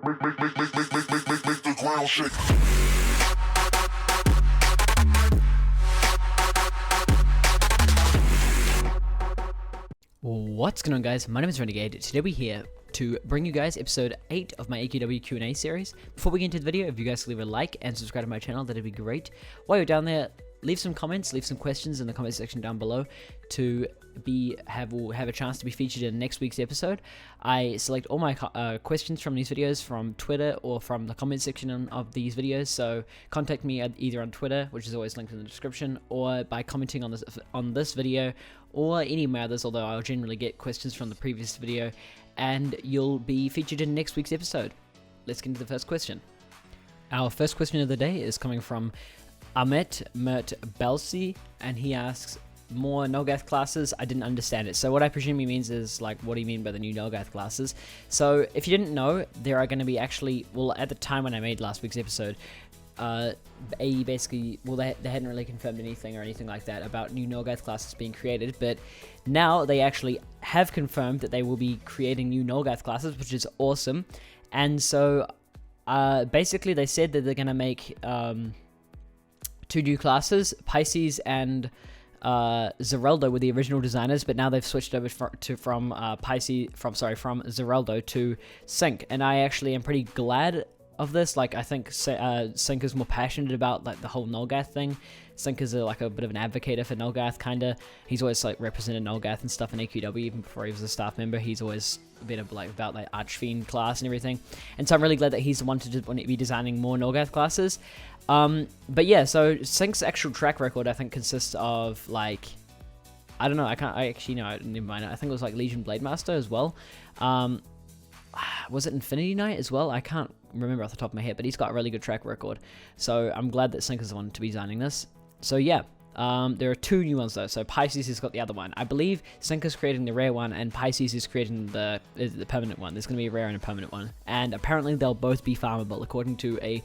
Make the ground shake. What's going on, guys? My name is Renegade. Today we're here to bring you guys episode 8 of my AQW Q&A series. Before we get into the video, if you guys could leave a like and subscribe to my channel, that'd be great. While you're down there, leave some comments, leave some questions in the comment section down below to have a chance to be featured in next week's episode. I select all my questions from these videos from Twitter or from the comment section of these videos, so contact me either on Twitter, which is always linked in the description, or by commenting on this video, or any of my others, although I'll generally get questions from the previous video, and you'll be featured in next week's episode. Let's get into the first question. Our first question of the day is coming from Amit Mert Belsi, and he asks, more Nulgath classes? I didn't understand it. So what I presume he means is, like, what do you mean by the new Nulgath classes? So if you didn't know, there are going to be actually, well, at the time when I made last week's episode, AE basically, well, they hadn't really confirmed anything or anything like that about new Nulgath classes being created, but now they actually have confirmed that they will be creating new Nulgath classes, which is awesome. And so basically they said that they're going to make two new classes. Pisces and Zereldo were the original designers, but now they've switched over from Zereldo to Sync, and I actually am pretty glad of this. Like, I think Sync is more passionate about, like, the whole Nulgath thing. Sync is like a bit of an advocate for Nulgath, kinda. He's always, like, represented Nulgath and stuff in AQW, even before he was a staff member. He's always been about like Archfiend class and everything, and so I'm really glad that he's the one to be designing more Nulgath classes. But yeah, so Sync's actual track record, I think, consists of, like, I don't know, never mind. I think it was like Legion Blademaster as well. Was it Infinity Knight as well? I can't remember off the top of my head, but he's got a really good track record. So I'm glad that Sync is the one to be designing this. So yeah, there are two new ones though. So Pisces has got the other one. I believe Sync is creating the rare one, and Pisces is creating the permanent one. There's going to be a rare and a permanent one, and apparently they'll both be farmable, according to a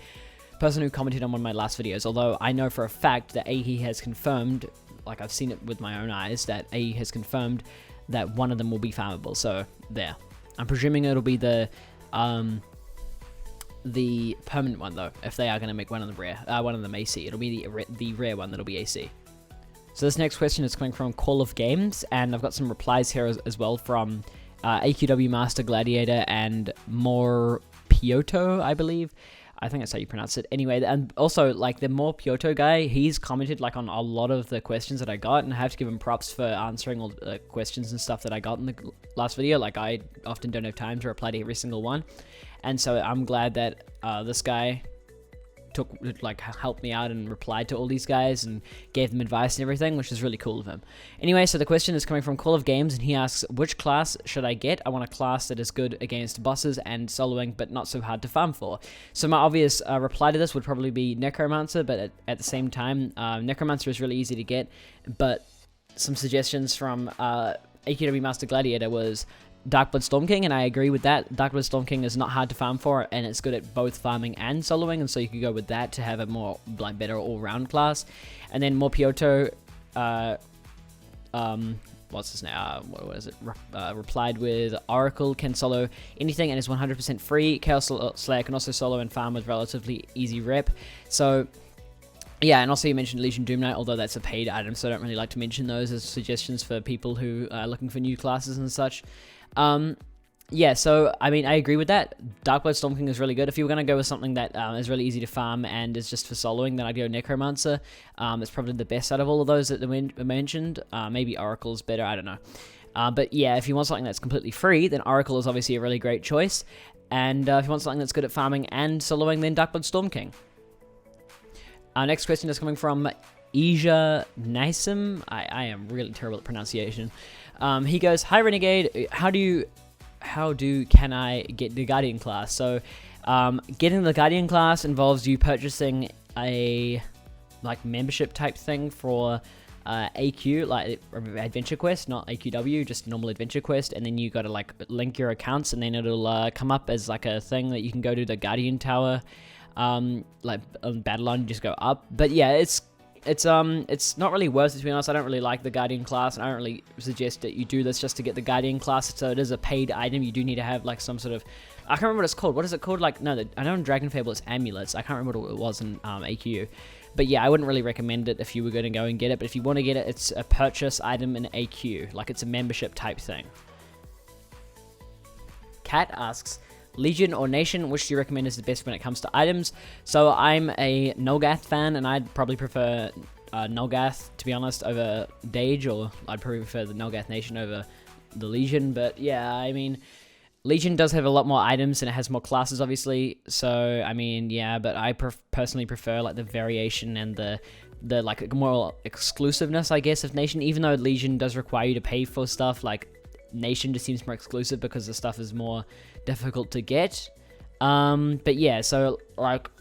person who commented on one of my last videos. Although I know for a fact that AE has confirmed, like, I've seen it with my own eyes, that AE has confirmed that one of them will be farmable. So there. I'm presuming it'll be the permanent one though. If they are going to make one of them AC, it'll be the rare one that'll be AC. So this next question is coming from Call of Games, and I've got some replies here as well from AQW Master Gladiator and More Piotto, I believe. I think that's how you pronounce it. Anyway, and also, like, the More Piotto guy, he's commented, like, on a lot of the questions that I got, and I have to give him props for answering all the questions and stuff that I got in the last video. Like, I often don't have time to reply to every single one, and so I'm glad that this guy helped me out and replied to all these guys and gave them advice and everything, which is really cool of him. Anyway, so the question is coming from Call of Games, and he asks, which class should I get? I want a class that is good against bosses and soloing, but not so hard to farm for. So my obvious reply to this would probably be Necromancer, but at the same time, Necromancer is really easy to get, but some suggestions from AQW Master Gladiator was Darkblood Storm King, and I agree with that. Darkblood Storm King is not hard to farm for, and it's good at both farming and soloing, and so you could go with that to have a more, like, better all-round class. And then More Piotto, what's his name? What is it? Replied with Oracle can solo anything and is 100% free. Chaos Slayer can also solo and farm with relatively easy rep. So yeah, and also you mentioned Legion Doom Knight, although that's a paid item, so I don't really like to mention those as suggestions for people who are looking for new classes and such. Yeah, so, I mean, I agree with that. Darkblood Storm King is really good. If you were going to go with something that is really easy to farm and is just for soloing, then I'd go Necromancer. It's probably the best out of all of those that were mentioned. Maybe Oracle's better, I don't know. But yeah, if you want something that's completely free, then Oracle is obviously a really great choice. And if you want something that's good at farming and soloing, then Darkblood Storm King. Our next question is coming from Ija Nisim. I am really terrible at pronunciation. He goes, "Hi Renegade, can I get the Guardian class?" So, getting the Guardian class involves you purchasing a, like, membership type thing for AQ, like Adventure Quest, not AQW, just normal Adventure Quest, and then you gotta, like, link your accounts, and then it'll come up as, like, a thing that you can go to the Guardian Tower, like on Battlon, just go up. But yeah, it's not really worth it, to be honest. I don't really like the Guardian class, and I don't really suggest that you do this just to get the Guardian class. So it is a paid item. You do need to have, like, some sort of I can't remember what it's called. What is it called? Like, no, I know in Dragon Fable it's amulets. I can't remember what it was in AQ. But yeah, I wouldn't really recommend it if you were going to go and get it. But if you want to get it, it's a purchase item in AQ. Like, it's a membership type thing. Kat asks, Legion or Nation, which do you recommend is the best when it comes to items? So I'm a Nulgath fan, and I'd probably prefer Nulgath, to be honest, over Dage, or I'd probably prefer the Nulgath Nation over the Legion. But yeah, I mean, Legion does have a lot more items, and it has more classes, obviously. So, I mean, yeah, but I personally prefer, like, the variation and the like, more exclusiveness, I guess, of Nation. Even though Legion does require you to pay for stuff, like, Nation just seems more exclusive because the stuff is more difficult to get. But yeah, so, like,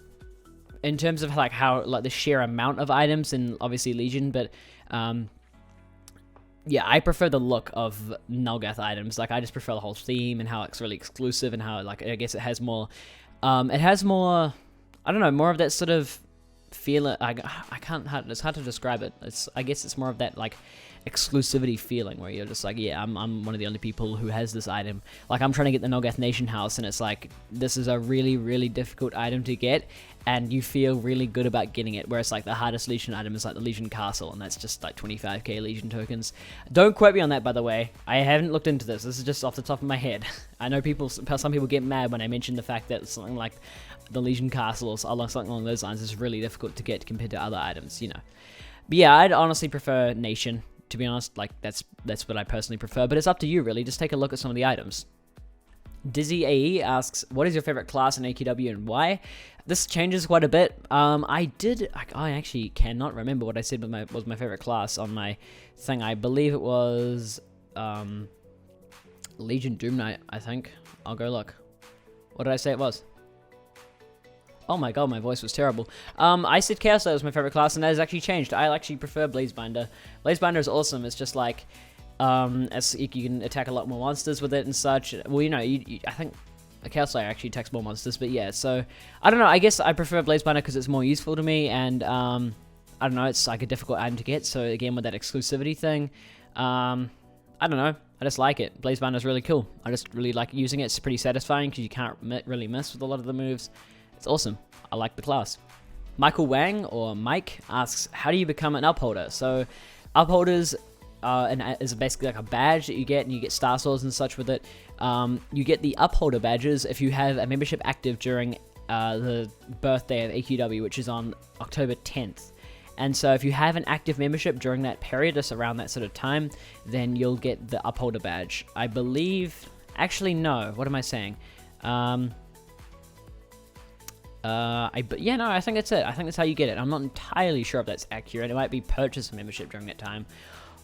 in terms of, like, how, like, the sheer amount of items, and obviously Legion, but, yeah, I prefer the look of Nulgath items. Like, I just prefer the whole theme and how it's really exclusive and how, like, I guess it has more, I don't know, more of that sort of feel. It's hard to describe it. I guess it's more of that, like, exclusivity feeling where you're just like, yeah, I'm one of the only people who has this item. Like, I'm trying to get the Nulgath Nation house, and it's like, this is a really, really difficult item to get, and you feel really good about getting it, whereas, like, the hardest Legion item is, like, the Legion Castle, and that's just, like, 25k Legion tokens. Don't quote me on that, by the way. I haven't looked into this. This is just off the top of my head. I know some people get mad when I mention the fact that something like the Legion Castle or something along those lines is really difficult to get compared to other items, you know. But yeah, I'd honestly prefer Nation, to be honest. Like, that's what I personally prefer, but it's up to you, really. Just take a look at some of the items. Dizzy AE asks, what is your favorite class in AQW and why? This changes quite a bit. I actually cannot remember what I said was my favorite class on my thing. I believe it was Legion Doom Knight, I think. I'll go look. What did I say it was? Oh my god, my voice was terrible. I said Chaos Slayer was my favorite class, and that has actually changed. I actually prefer Blazebinder. Blazebinder is awesome. It's just like, you can attack a lot more monsters with it and such. Well, you know, I think a Chaos Slayer actually attacks more monsters, but yeah, so, I don't know, I guess I prefer Blazebinder because it's more useful to me, and, I don't know, it's like a difficult item to get, so again, with that exclusivity thing, I don't know, I just like it. Blazebinder is really cool. I just really like using it. It's pretty satisfying because you can't really miss with a lot of the moves. It's awesome. I like the class. Michael Wang, or Mike, asks, how do you become an upholder? So, upholders is basically like a badge that you get, and you get star swords and such with it. You get the upholder badges if you have a membership active during the birthday of AQW, which is on October 10th. And so if you have an active membership during that period, just around that sort of time, then you'll get the upholder badge. I believe... Actually, no. What am I saying? I think that's it. I think that's how you get it. I'm not entirely sure if that's accurate. It might be purchase a membership during that time.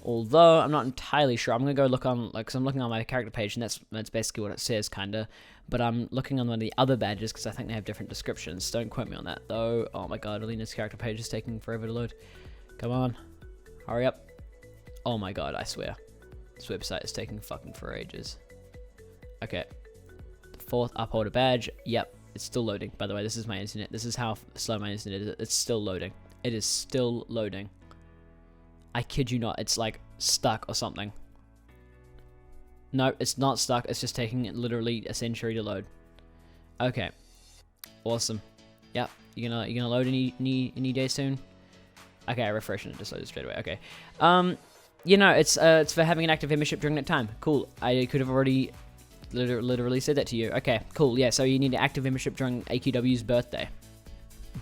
Although, I'm not entirely sure. I'm going to go look on, like, because I'm looking on my character page, and that's basically what it says, kind of. But I'm looking on one of the other badges, because I think they have different descriptions. Don't quote me on that, though. Oh my god, Alina's character page is taking forever to load. Come on. Hurry up. Oh my god, I swear. This website is taking fucking for ages. Okay. The fourth upholder badge. Yep. It's still loading, by the way. This is my internet. This is how slow my internet is. It's still loading. It is still loading. I kid you not. It's like stuck or something. No, it's not stuck. It's just taking literally a century to load. Okay. Awesome. Yep. You gonna load any day soon? Okay, I refreshed and it just loaded straight away. Okay. You know, it's for having an active membership during that time. Cool. I could have already literally said that to you. Okay, cool. Yeah, so you need an active membership during AQW's birthday.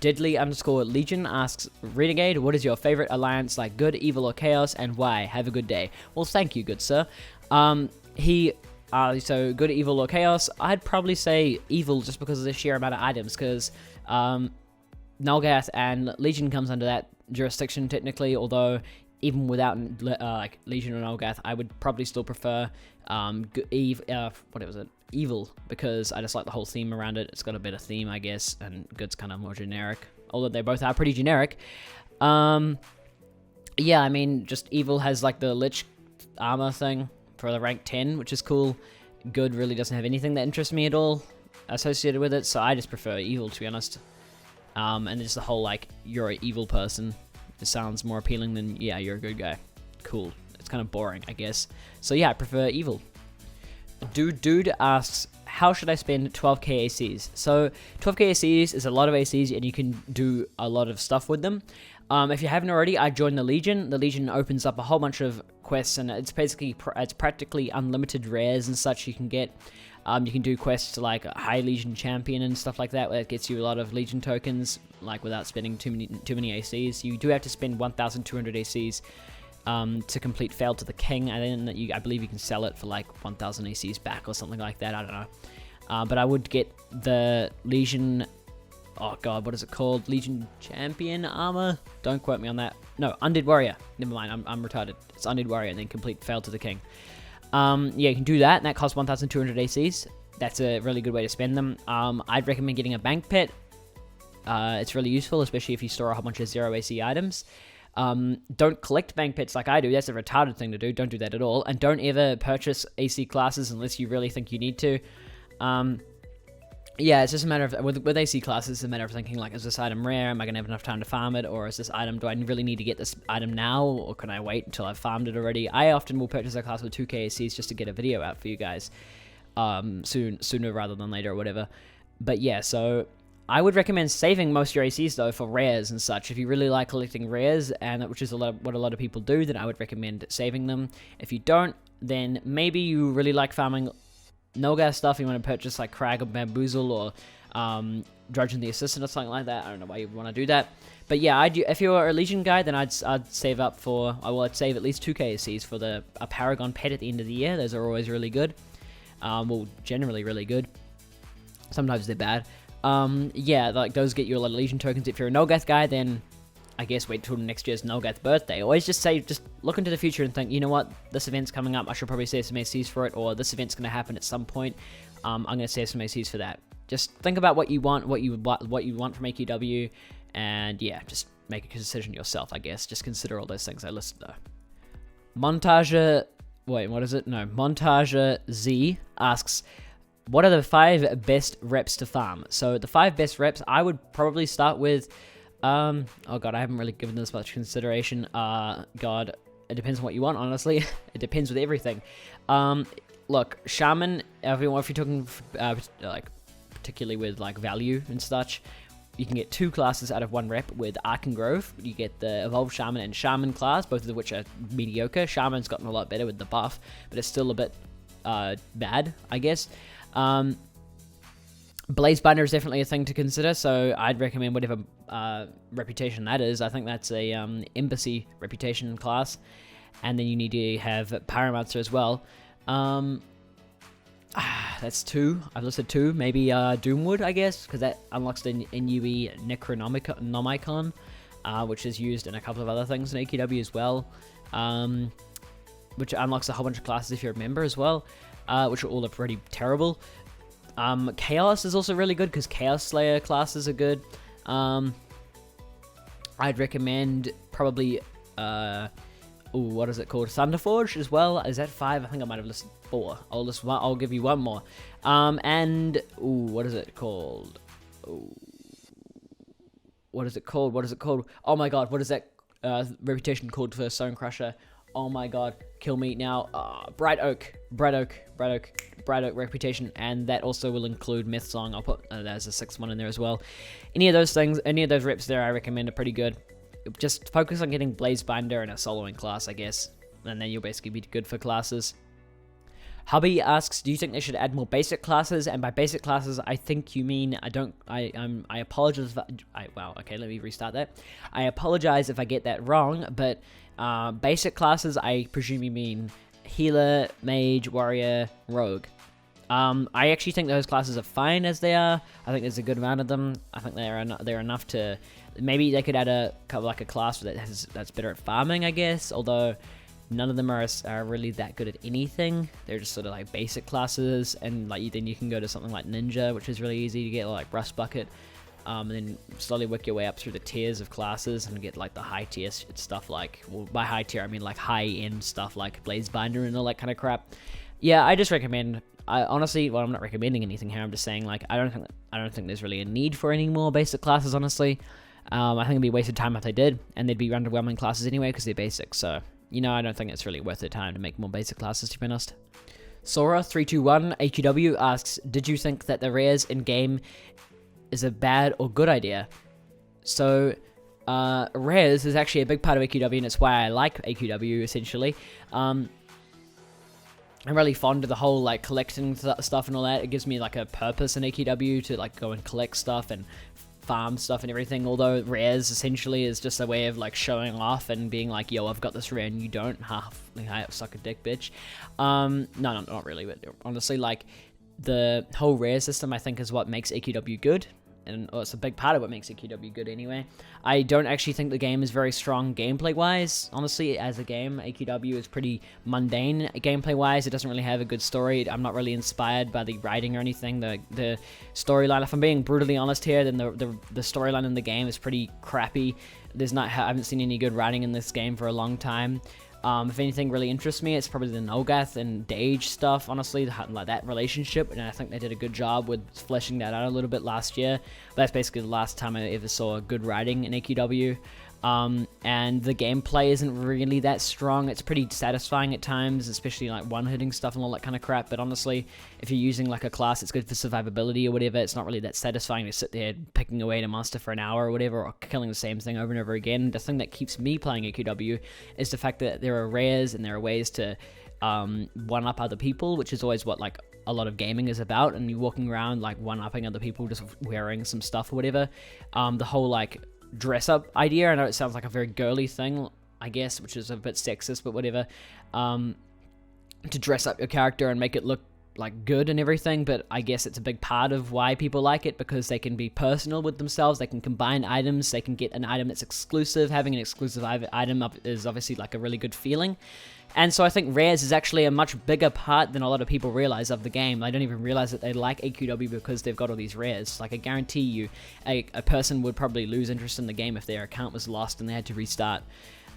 Deadly_Legion asks, Renegade, what is your favorite alliance, like good, evil, or chaos, and why? Have a good day. Well, thank you, good sir. So good, evil, or chaos, I'd probably say evil just because of the sheer amount of items, because Nulgath and Legion comes under that jurisdiction technically, although even without like Legion or Nulgath, I would probably still prefer evil, because I just like the whole theme around it. It's got a better theme, I guess, and good's kind of more generic, although they both are pretty generic. Yeah, I mean, just evil has like the Lich armor thing for the rank 10, which is cool. Good really doesn't have anything that interests me at all associated with it, so I just prefer evil, to be honest. And just the whole, like, you're an evil person, it sounds more appealing than, yeah, you're a good guy. Cool. It's kind of boring, I guess. So yeah, I prefer evil. Dude asks, how should I spend 12k ACs? So 12k ACs is a lot of ACs, and you can do a lot of stuff with them. If you haven't already, I joined the Legion. The Legion opens up a whole bunch of quests, and it's practically unlimited rares and such you can get. You can do quests like a High Legion Champion and stuff like that, where it gets you a lot of Legion tokens, like without spending too many ACs. You do have to spend 1,200 ACs to complete Fail to the King, and then I believe you can sell it for like 1,000 ACs back or something like that. I don't know. But I would get the Legion. Oh god, what is it called? Legion Champion armor? Don't quote me on that. No, Undead Warrior. Never mind, I'm retarded. It's Undead Warrior and then complete Fail to the King. Yeah, you can do that, and that costs 1,200 ACs. That's a really good way to spend them. I'd recommend getting a bank pit. It's really useful, especially if you store a whole bunch of 0 AC items. Don't collect bank pits like I do. That's a retarded thing to do. Don't do that at all. And don't ever purchase AC classes unless you really think you need to. Yeah, it's just a matter of, with AC classes, it's a matter of thinking, like, is this item rare? Am I going to have enough time to farm it? Or is this item, do I really need to get this item now? Or can I wait until I've farmed it already? I often will purchase a class with 2k ACs just to get a video out for you guys sooner rather than later or whatever. But yeah, so I would recommend saving most of your ACs, though, for rares and such. If you really like collecting rares, and which is what a lot of people do, then I would recommend saving them. If you don't, then maybe you really like farming no-gas stuff, you want to purchase like Crag or Bamboozle or Drudge and the Assistant or something like that. I don't know why you would want to do that. But yeah, if you're a Legion guy, then I'd save up for, I'd save at least 2k ACs for a Paragon pet at the end of the year. Those are always really good. Well, generally really good. Sometimes they're bad. Yeah, like those get you a lot of Legion tokens. If you're a Nulgath guy, then I guess wait till next year's Nulgath birthday. Always just look into the future and think, you know what, this event's coming up, I should probably save some ACs for it, or this event's going to happen at some point, I'm going to save some ACs for that. Just think about what you want, what you want from AQW, and yeah, just make a decision yourself, I guess. Just consider all those things I listed though. MontagerZ asks, what are the 5 best reps to farm? So the 5 best reps, I would probably start with, oh god, I haven't really given this much consideration. God, it depends on what you want, honestly. It depends with everything. Look, Shaman, if you're talking, like, particularly with, like, value and such, you can get 2 classes out of 1 rep with Arkengrove. You get the Evolved Shaman and Shaman class, both of which are mediocre. Shaman's gotten a lot better with the buff, but it's still a bit, bad, I guess. Blazebinder is definitely a thing to consider, so I'd recommend whatever reputation that is. I think that's a embassy reputation class, and then you need to have Pyromancer as well. That's 2. I've listed 2. Maybe Doomwood, I guess, because that unlocks the NUE Necronomicon, which is used in a couple of other things in AQW as well, which unlocks a whole bunch of classes if you're a member as well, which are all pretty terrible. Chaos is also really good because Chaos Slayer classes are good. I'd recommend probably, what is it called? Thunderforge as well. Is that 5? I think I might have listed 4. I'll give you one more. And, what is it called? What is it called? Oh my god, what is that reputation called for Stonecrusher? Oh my god, kill me now. Bright Oak reputation, and that also will include Myth Song. I'll put there's a 6th one in there as well. Any of those things, any of those reps there, I recommend are pretty good. Just focus on getting Blazebinder and a soloing class, I guess, and then you'll basically be good for classes. Hubby asks, do you think they should add more basic classes? And by basic classes, I think you mean, I apologize wow, okay, let me restart that. I apologize if I get that wrong, but basic classes, I presume you mean healer, mage, warrior, rogue. I actually think those classes are fine as they are. I think there's a good amount of them. I think they're enough to, maybe they could add a class that's better at farming, I guess, although none of them are really that good at anything. They're just sort of like basic classes, and like then you can go to something like Ninja, which is really easy to get, like Rust Bucket, and then slowly work your way up through the tiers of classes and get like the high tier stuff, like, well, by high tier I mean like high end stuff like Blazebinder and all that kind of crap. Yeah, I just recommend, honestly, well, I'm not recommending anything here, I'm just saying, like, I don't think there's really a need for any more basic classes, honestly. I think it'd be a waste of time if they did, and they'd be underwhelming classes anyway because they're basic, so, you know, I don't think it's really worth their time to make more basic classes, to be honest. Sora312 AQW asks, did you think that the rares in-game is a bad or good idea? So, rares is actually a big part of AQW, and it's why I like AQW, essentially. I'm really fond of the whole, like, collecting stuff and all that. It gives me, like, a purpose in AQW to, like, go and collect stuff and farm stuff and everything, although rares essentially is just a way of, like, showing off and being like, yo, I've got this rare and you don't, suck a dick, bitch. No, not really, but honestly, like, the whole rare system, I think, is what makes AQW good, and it's a big part of what makes AQW good anyway. I don't actually think the game is very strong gameplay-wise. Honestly, as a game, AQW is pretty mundane gameplay-wise. It doesn't really have a good story. I'm not really inspired by the writing or anything. The storyline, if I'm being brutally honest here, then the storyline in the game is pretty crappy. I haven't seen any good writing in this game for a long time. If anything really interests me, it's probably the Nolgath and Dage stuff, honestly, like that relationship, and I think they did a good job with fleshing that out a little bit last year. But that's basically the last time I ever saw good writing in AQW. And the gameplay isn't really that strong. It's pretty satisfying at times, especially like one-hitting stuff and all that kind of crap. But honestly, if you're using like a class that's good for survivability or whatever, it's not really that satisfying to sit there picking away at a monster for an hour or whatever, or killing the same thing over and over again. The thing that keeps me playing AQW is the fact that there are rares and there are ways to one-up other people, which is always what like a lot of gaming is about, and you're walking around like one-upping other people just wearing some stuff or whatever. The whole like dress up idea, I know it sounds like a very girly thing, I guess, which is a bit sexist, but whatever, to dress up your character and make it look like good and everything, but I guess it's a big part of why people like it, because they can be personal with themselves, they can combine items, they can get an item that's exclusive. Having an exclusive item is obviously like a really good feeling. And so I think rares is actually a much bigger part than a lot of people realize of the game. They don't even realize that they like AQW because they've got all these rares. Like, I guarantee you, a person would probably lose interest in the game if their account was lost and they had to restart.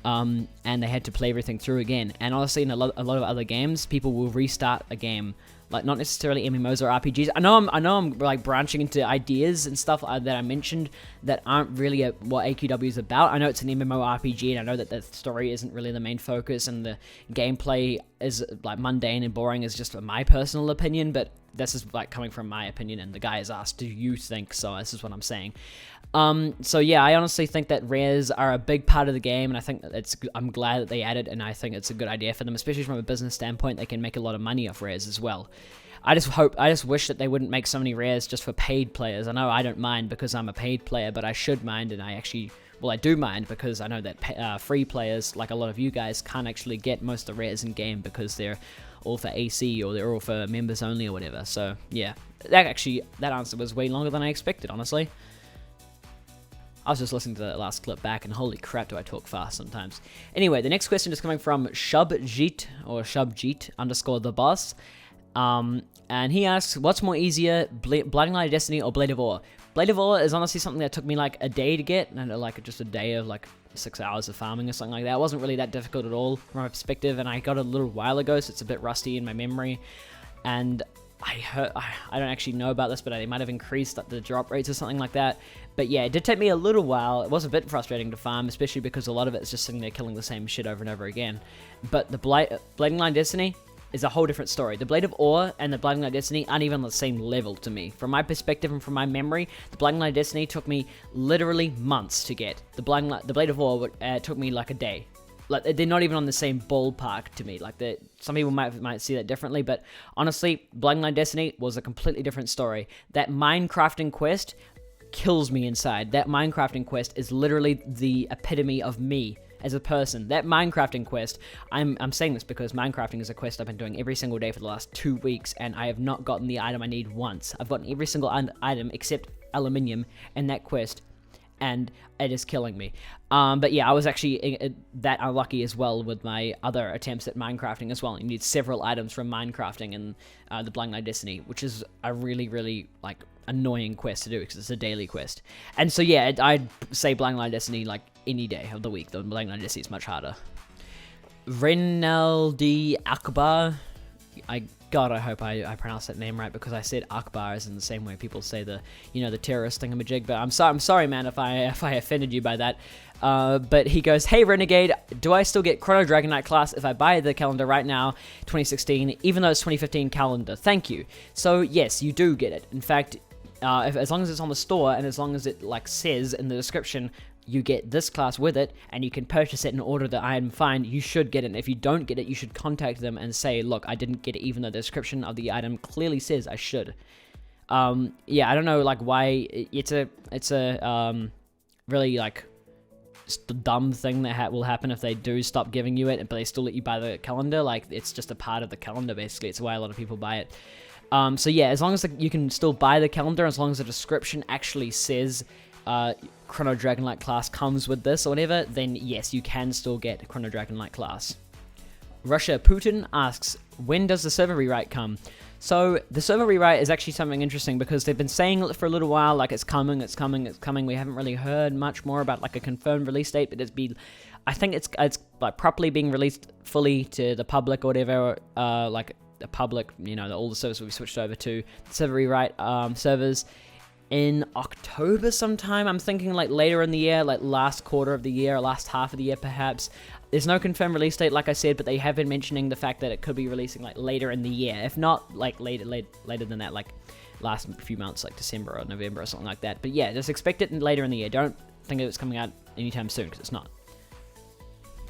And they had to play everything through again. And honestly, in a lot of other games, people will restart a game. Like, not necessarily MMOs or RPGs. I know I'm like branching into ideas and stuff that I mentioned that aren't really what AQW is about. I know it's an MMORPG, and I know that the story isn't really the main focus, and the gameplay is like mundane and boring, is just my personal opinion. But this is like coming from my opinion, and the guy has asked, "Do you think so?" This is what I'm saying. So yeah, I honestly think that rares are a big part of the game, and I think that I'm glad that they added, and I think it's a good idea for them, especially from a business standpoint. They can make a lot of money off rares as well. I just wish that they wouldn't make so many rares just for paid players. I know I don't mind because I'm a paid player, but I should mind, and I do mind because I know that free players, like a lot of you guys, can't actually get most of the rares in game because they're all for AC or they're all for members only or whatever. So yeah, that answer was way longer than I expected, honestly. I was just listening to that last clip back, and holy crap, do I talk fast sometimes. Anyway, the next question is coming from Shubjeet, or Shubjeet _ the boss. And he asks, what's more easier, Blinding Light of Destiny or Blade of Ore? Blade of Ore is honestly something that took me like a day to get, and like just a day of like 6 hours of farming or something like that. It wasn't really that difficult at all from my perspective, and I got it a little while ago, so it's a bit rusty in my memory. And I don't actually know about this, but they might have increased the drop rates or something like that. But yeah, it did take me a little while. It was a bit frustrating to farm, especially because a lot of it is just sitting there killing the same shit over and over again. But the Blinding Light of Destiny is a whole different story. The Blade of Ore and the Blinding Light of Destiny aren't even on the same level to me. From my perspective and from my memory, the Blinding Light of Destiny took me literally months to get. The Blade of Ore took me like a day. Like, they're not even on the same ballpark to me. Like, some people might see that differently, but honestly, Blinding Light of Destiny was a completely different story. That Minecrafting quest kills me inside. That Minecrafting quest is literally the epitome of me as a person. That Minecrafting quest, I'm saying this because Minecrafting is a quest I've been doing every single day for the last 2 weeks, and I have not gotten the item I need once. I've gotten every single item except aluminium in that quest, and it is killing me. But yeah, I was actually that unlucky as well with my other attempts at Minecrafting as well. You need several items from Minecrafting and the Blinding Light of Destiny, which is a really, really like annoying quest to do because it's a daily quest. And so yeah, I'd say Blinding Light of Destiny like any day of the week. The Blinding Light of Destiny is much harder. Renaldi Akbar God, I hope I pronounced that name right, because I said Akbar as in the same way people say the, the terrorist thingamajig. But I'm sorry, man, if I offended you by that. But he goes, hey Renegade, do I still get Chrono Dragon Knight class if I buy the calendar right now, 2016, even though it's 2015 calendar? Thank you. So yes, you do get it. In fact, as long as it's on the store and as long as it like says in the description, you get this class with it, and you can purchase it and order the item fine, you should get it. And if you don't get it, you should contact them and say, look, I didn't get it, even though the description of the item clearly says I should. Yeah, I don't know, like, why, it's a really, like, dumb thing that will happen if they do stop giving you it, but they still let you buy the calendar. Like, it's just a part of the calendar, basically. It's why a lot of people buy it. So yeah, as long as you can still buy the calendar, as long as the description actually says, Chrono Dragon Knight class comes with this or whatever, then yes, you can still get Chrono Dragon Knight class. Russia Putin asks, when does the server rewrite come? So the server rewrite is actually something interesting, because they've been saying it for a little while, like it's coming, it's coming, it's coming. We haven't really heard much more about like a confirmed release date, but I think it's like properly being released fully to the public or whatever, like the public, all the servers will be switched over to server rewrite servers in October sometime. I'm thinking like later in the year, like last quarter of the year, or last half of the year perhaps. There's no confirmed release date, like I said, but they have been mentioning the fact that it could be releasing like later in the year, if not like later than that, like last few months, like December or November or something like that. But yeah, just expect it later in the year. Don't think it's coming out anytime soon, because it's not.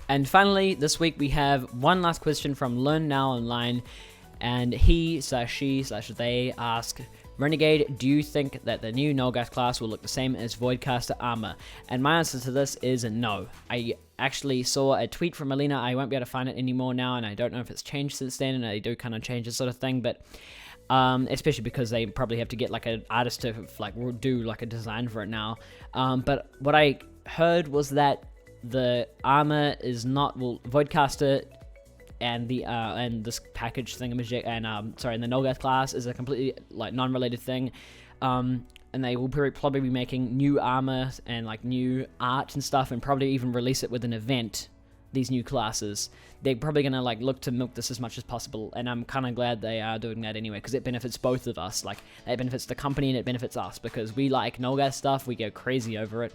And finally, this week we have one last question from Learn Now Online, and he/she/they ask, Renegade, do you think that the new Nulgas class will look the same as Voidcaster armor? And my answer to this is no. I actually saw a tweet from Alina. I won't be able to find it anymore now, and I don't know if it's changed since then, and they do kind of change this sort of thing, but especially because they probably have to get like an artist to like do like a design for it now. But what I heard was that the armor is not, well, Voidcaster and the and this package thingamajig, and and the Nulgas class is a completely like non-related thing, and they will probably be making new armor and like new art and stuff, and probably even release it with an event. These new classes, they're probably gonna like look to milk this as much as possible, and I'm kind of glad they are doing that anyway, because it benefits both of us. Like, it benefits the company and it benefits us, because we like Nulgas stuff, we go crazy over it.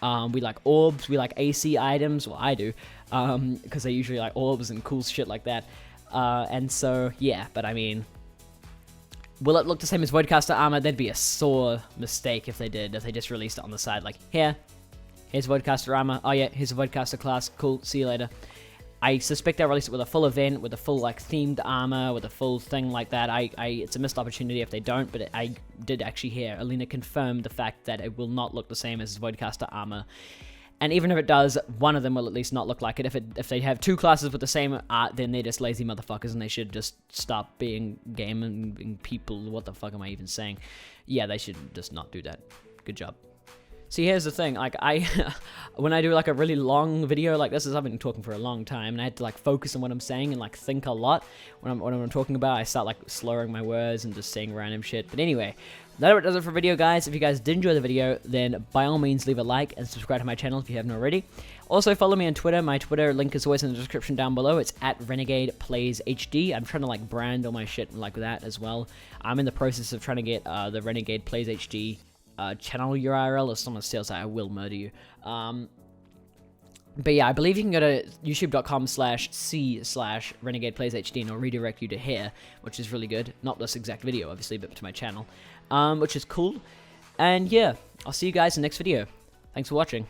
We like orbs, we like AC items, well I do, because they usually like orbs and cool shit like that, and so yeah. But I mean, will it look the same as Voidcaster armor? That'd be a sore mistake if they did, if they just released it on the side, like, here's Voidcaster armor, oh yeah, here's a Voidcaster class, cool, see you later. I suspect they'll release it with a full event, with a full like themed armor, with a full thing like that. It's a missed opportunity if they don't, but I did actually hear Alina confirm the fact that it will not look the same as Voidcaster armor. And even if it does, one of them will at least not look like it. If they have two classes with the same art, then they're just lazy motherfuckers, and they should just stop being gaming people. What the fuck am I even saying? Yeah, they should just not do that. Good job. See, here's the thing, like, when I do, like, a really long video like this, I've been talking for a long time, and I had to, like, focus on what I'm saying and, like, think a lot when I'm talking about. I start, like, slurring my words and just saying random shit. But anyway, that does it for video, guys. If you guys did enjoy the video, then by all means, leave a like and subscribe to my channel if you haven't already. Also, follow me on Twitter. My Twitter link is always in the description down below. It's at RenegadePlaysHD. I'm trying to, like, brand all my shit like that as well. I'm in the process of trying to get the Renegade Plays HD channel URL. If someone steals that, I will murder you. But yeah, I believe you can go to youtube.com/c/RenegadePlaysHD, and it'll redirect you to here, which is really good. Not this exact video, obviously, but to my channel, which is cool. And yeah, I'll see you guys in the next video. Thanks for watching.